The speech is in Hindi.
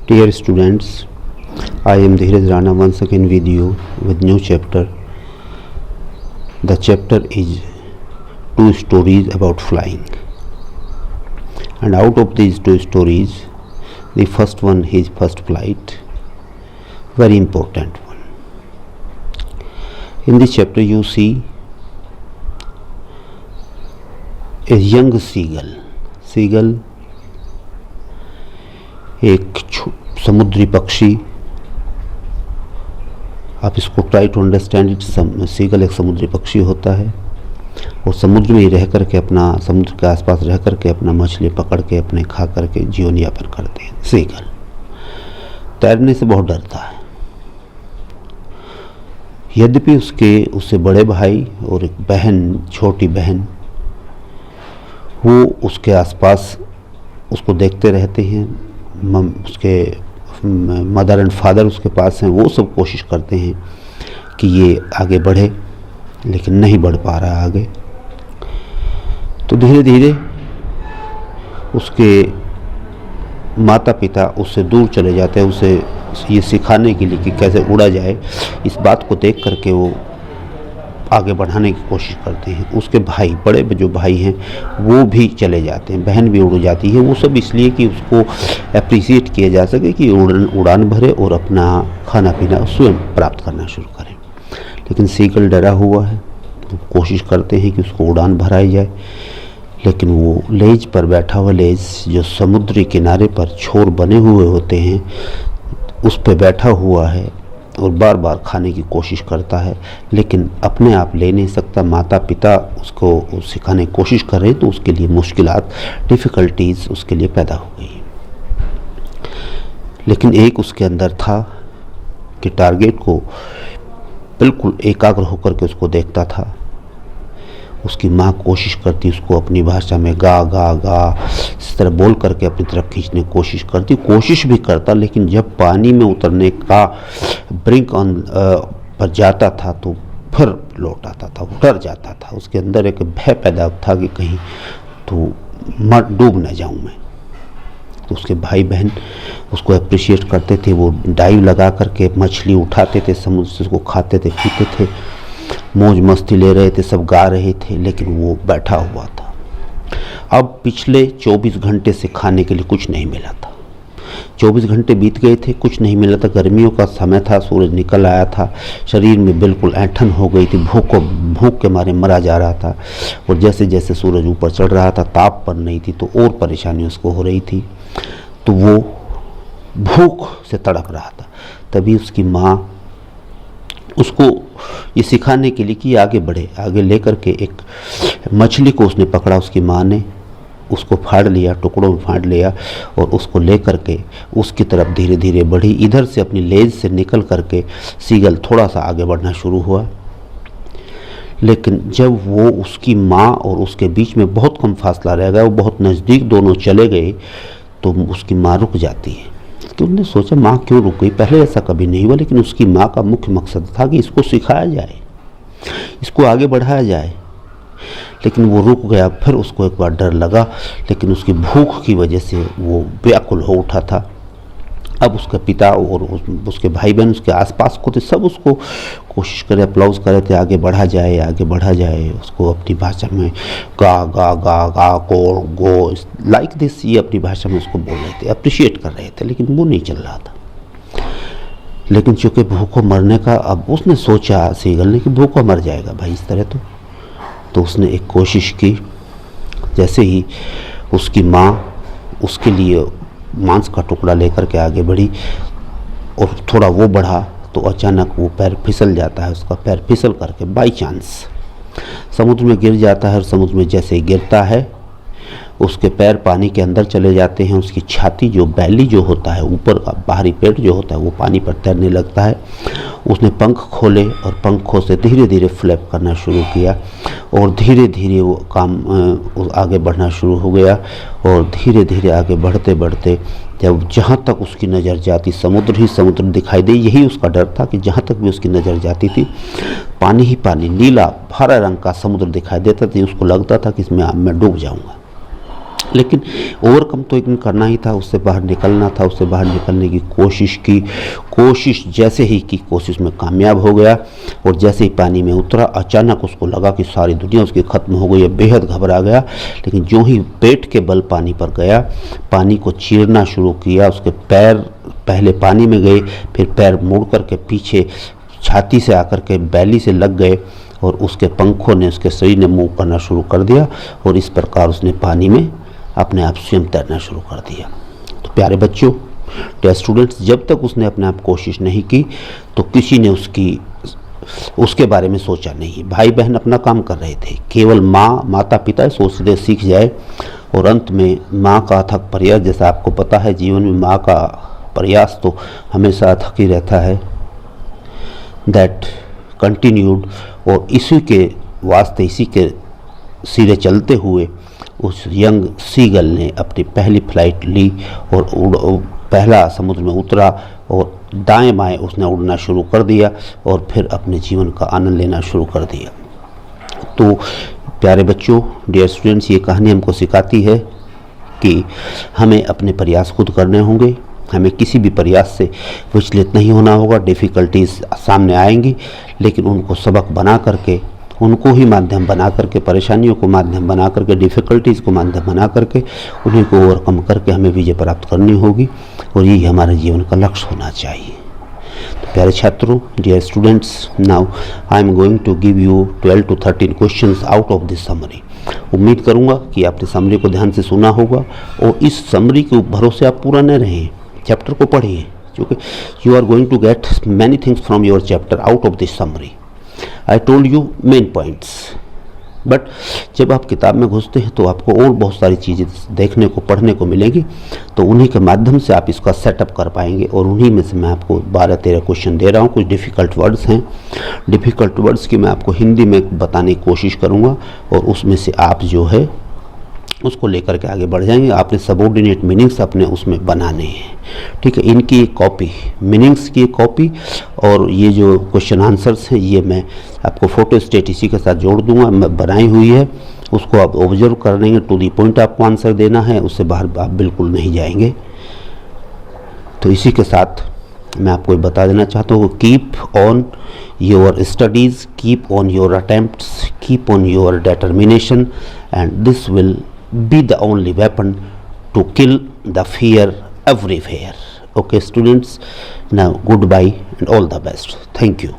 Dear students, I am Dheeraj Rana once again with you with new chapter. The chapter is two stories about flying, and out of these two stories, the first one is first flight, very important one. In this chapter you see a young seagull एक समुद्री पक्षी, आप इसको try to understand it. Seagull एक समुद्री पक्षी होता है और समुद्र में ही रह करके अपना, समुद्र के आसपास रह करके अपना मछली पकड़ के अपने खा करके जीवन यापन करते हैं। सीगल तैरने से बहुत डरता है, यद्यपि उससे बड़े भाई और एक बहन, छोटी बहन, वो उसके आसपास उसको देखते रहते हैं। उसके मदर एंड फादर उसके पास हैं, वो सब कोशिश करते हैं कि ये आगे बढ़े, लेकिन नहीं बढ़ पा रहा आगे। तो धीरे धीरे उसके माता पिता उससे दूर चले जाते हैं, उसे ये सिखाने के लिए कि कैसे उड़ा जाए। इस बात को देख करके वो आगे बढ़ाने की कोशिश करते हैं। उसके भाई, बड़े जो भाई हैं, वो भी चले जाते हैं, बहन भी उड़ जाती है। वो सब इसलिए कि उसको अप्रिसिएट किया जा सके कि उड़ान भरे और अपना खाना पीना स्वयं प्राप्त करना शुरू करें। लेकिन सीगल डरा हुआ है, तो कोशिश करते हैं कि उसको उड़ान भराई जाए, लेकिन वो लेज पर बैठा हुआ, लेज जो समुद्री किनारे पर छोर बने हुए होते हैं, उस पर बैठा हुआ है और बार बार खाने की कोशिश करता है, लेकिन अपने आप ले नहीं सकता। माता पिता उसको सिखाने की कोशिश कर रहे हैं, तो उसके लिए मुश्किलात, डिफ़िकल्टीज़ उसके लिए पैदा हो गई। लेकिन एक उसके अंदर था कि टारगेट को बिल्कुल एकाग्र होकर के उसको देखता था। उसकी माँ कोशिश करती, उसको अपनी भाषा में गा गा गा इस तरह बोल करके अपनी तरफ खींचने की कोशिश करती, कोशिश भी करता, लेकिन जब पानी में उतरने का ब्रिंक ऑन पर जाता था तो फिर लौट आता था, डर जाता था। उसके अंदर एक भय पैदा था कि कहीं तो डूब न जाऊं मैं। तो उसके भाई बहन उसको अप्रिशिएट करते थे, वो डाइव लगा करके मछली उठाते थे, समुद्र से उसको खाते थे, पीते थे, मौज मस्ती ले रहे थे, सब गा रहे थे, लेकिन वो बैठा हुआ था। अब पिछले 24 घंटे से खाने के लिए कुछ नहीं मिला था। 24 घंटे बीत गए थे, कुछ नहीं मिला था। गर्मियों का समय था, सूरज निकल आया था, शरीर में बिल्कुल ऐंठन हो गई थी, भूख के मारे मरा जा रहा था। और जैसे जैसे सूरज ऊपर चढ़ रहा था, ताप पर नहीं थी, तो और परेशानी उसको हो रही थी। तो वो भूख से तड़प रहा था। तभी उसकी माँ उसको ये सिखाने के लिए कि आगे बढ़े, आगे लेकर के एक मछली को उसने पकड़ा। उसकी माँ ने उसको फाड़ लिया, टुकड़ों में फाड़ लिया और उसको लेकर के उसकी तरफ धीरे धीरे बढ़ी। इधर से अपनी लेज से निकल करके सीगल थोड़ा सा आगे बढ़ना शुरू हुआ, लेकिन जब वो उसकी माँ और उसके बीच में बहुत कम फासला रह गया, वो बहुत नज़दीक दोनों चले गए, तो उसकी माँ रुक जाती है। तो उन्होंने सोचा माँ क्यों रुक गई, पहले ऐसा कभी नहीं हुआ। लेकिन उसकी माँ का मुख्य मकसद था कि इसको सिखाया जाए, इसको आगे बढ़ाया जाए। लेकिन वो रुक गया। फिर उसको एक बार डर लगा, लेकिन उसकी भूख की वजह से वो व्याकुल हो उठा था। अब उसका पिता और उसके भाई बहन उसके आसपास को थे, सब उसको कोशिश करे, अप्लाउज कर रहे थे, आगे बढ़ा जाए, आगे बढ़ा जाए। उसको अपनी भाषा में गा गा गा गा गो लाइक दिस, ये अपनी भाषा में उसको बोल रहे थे, अप्रिशिएट कर रहे थे, लेकिन वो नहीं चल रहा था। लेकिन चूँकि भूखों मरने का, अब उसने सोचा सीगल ने कि भूखों मर जाएगा भाई इस तरह, तो उसने एक कोशिश की। जैसे ही उसकी माँ उसके लिए मांस का टुकड़ा लेकर के आगे बढ़ी और थोड़ा वो बढ़ा, तो अचानक वो पैर फिसल जाता है। उसका पैर फिसल करके बाई चांस समुद्र में गिर जाता है। और समुद्र में जैसे ही गिरता है, उसके पैर पानी के अंदर चले जाते हैं, उसकी छाती जो बैली जो होता है, ऊपर का बाहरी पेट जो होता है, वो पानी पर तैरने लगता है। उसने पंख खोले और पंखों से धीरे धीरे फ्लैप करना शुरू किया और धीरे धीरे वो काम आगे बढ़ना शुरू हो गया। और धीरे धीरे आगे बढ़ते बढ़ते जब जहाँ तक उसकी नज़र जाती समुद्र ही समुद्र दिखाई दे। यही उसका डर था कि जहाँ तक भी उसकी नज़र जाती थी पानी ही पानी, नीला हरा रंग का समुद्र दिखाई देता था। उसको लगता था कि इसमें मैं डूब जाऊँगा, लेकिन ओवरकम तो एक करना ही था, उससे बाहर निकलना था। उससे बाहर निकलने की कोशिश की, कोशिश जैसे ही की कोशिश में कामयाब हो गया। और जैसे ही पानी में उतरा अचानक उसको लगा कि सारी दुनिया उसकी ख़त्म हो गई है, बेहद घबरा गया। लेकिन जो ही पेट के बल पानी पर गया, पानी को चीरना शुरू किया। उसके पैर पहले पानी में गए, फिर पैर मुड़ कर के पीछे छाती से आकर के बैली से लग गए और उसके पंखों ने उसके शरीर ने मूव करना शुरू कर दिया। और इस प्रकार उसने पानी में अपने आप स्वयं तैरना शुरू कर दिया। तो प्यारे बच्चों, डियर स्टूडेंट्स, जब तक उसने अपने आप कोशिश नहीं की तो किसी ने उसके बारे में सोचा नहीं। भाई बहन अपना काम कर रहे थे, केवल माता पिता सोच रहे सीख जाए। और अंत में माँ का अथक प्रयास, जैसा आपको पता है जीवन में माँ का प्रयास तो हमेशा अथक ही रहता है, दैट कंटिन्यूड। और इसी के वास्ते, इसी के सिरे चलते हुए उस यंग सीगल ने अपनी पहली फ्लाइट ली और पहला समुद्र में उतरा और दाएं बाएं उसने उड़ना शुरू कर दिया और फिर अपने जीवन का आनंद लेना शुरू कर दिया। तो प्यारे बच्चों, डियर स्टूडेंट्स, ये कहानी हमको सिखाती है कि हमें अपने प्रयास खुद करने होंगे। हमें किसी भी प्रयास से विचलित नहीं होना होगा। डिफ़िकल्टीज सामने आएंगी, लेकिन उनको सबक बना करके, उनको ही माध्यम बना करके, परेशानियों को माध्यम बना करके, डिफ़िकल्टीज़ को माध्यम बना करके उन्हीं को ओवरकम करके हमें विजय प्राप्त करनी होगी। और यही हमारे जीवन का लक्ष्य होना चाहिए। तो प्यारे छात्रों, dear students, now I am going to give you 12 to 13 questions out of this summary. उम्मीद करूँगा कि आपने समरी को ध्यान से सुना होगा और इस समरी के भरोसे आप पूरा न रहें, चैप्टर को पढ़िए, क्योंकि you are going to get many things from your chapter out of this summary. I told you main points, but जब आप किताब में घुसते हैं तो आपको और बहुत सारी चीज़ें देखने को, पढ़ने को मिलेगी। तो उन्हीं के माध्यम से आप इसका सेटअप कर पाएंगे। और उन्हीं में से मैं आपको 12-13 क्वेश्चन दे रहा हूँ। कुछ डिफ़िकल्ट वर्ड्स हैं, डिफ़िकल्ट वर्ड्स की मैं आपको हिंदी में बताने की कोशिश करूँगा और उसमें से आप जो है उसको लेकर के आगे बढ़ जाएंगे। आपने सबऑर्डिनेट मीनिंग्स अपने उसमें बनाने हैं, ठीक है। इनकी एक कॉपी, मीनिंग्स की एक कॉपी और ये जो क्वेश्चन आंसर्स हैं ये मैं आपको फ़ोटो स्टेट इसी के साथ जोड़ दूंगा, मैं बनाई हुई है। उसको आप ऑब्जर्व कर लेंगे, टू दी पॉइंट आपको आंसर देना है, उससे बाहर आप बिल्कुल नहीं जाएंगे। तो इसी के साथ मैं आपको बता देना चाहता हूँ, keep on your studies, keep on your attempts, keep on your determination, and this will be the only weapon to kill the fear everywhere. Okay students, now goodbye and all the best. Thank you.